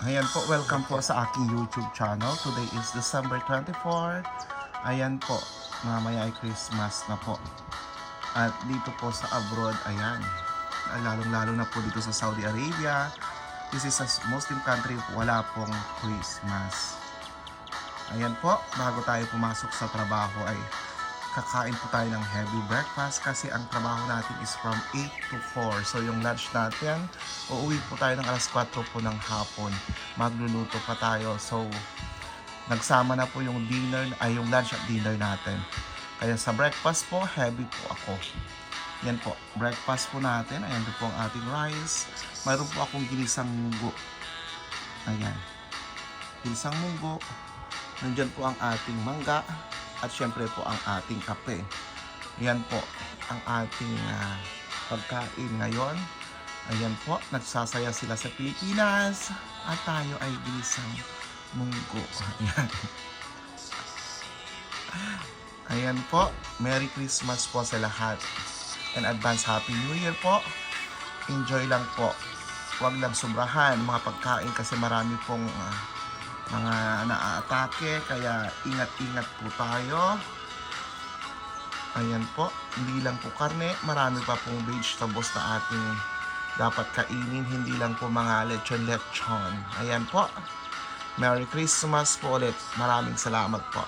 Ayan po, welcome po sa aking YouTube channel. Today is December 24. Ayan po, mamaya ay Christmas na po. At dito po sa abroad, ayan, lalong-lalo na po dito sa Saudi Arabia. This is a Muslim country, wala pong Christmas. Ayan po, bago tayo pumasok sa trabaho ay kakain po tayo ng heavy breakfast kasi ang trabaho natin is from 8 to 4. So yung lunch natin, uuwi po tayo ng alas 4 po ng hapon. Magluluto pa tayo. So nagsama na po yung dinner, ay yung lunch at dinner natin. Kaya sa breakfast po, heavy po ako. Yan po, breakfast po natin. Ayan po ang ating rice. Mayroon po akong ginisang munggo. Ayan. Ginisang munggo. Nandyan po ang ating mangga. At syempre po ang ating kape. Yan po ang ating pagkain ngayon. Ayan po, nagsasaya sila sa Pilipinas. At tayo ay ginisang munggo. Ayan. Ayan po, Merry Christmas po sa lahat. And advance Happy New Year po. Enjoy lang po. Huwag lang sobrahan mga pagkain kasi marami pong mga naaatake, kaya ingat-ingat po tayo. Ayan po, hindi lang po karne, marami pa pong vegetables na ating dapat kainin, hindi lang po mga lechon-lechon. Ayan po, Merry Christmas po ulit, maraming salamat po.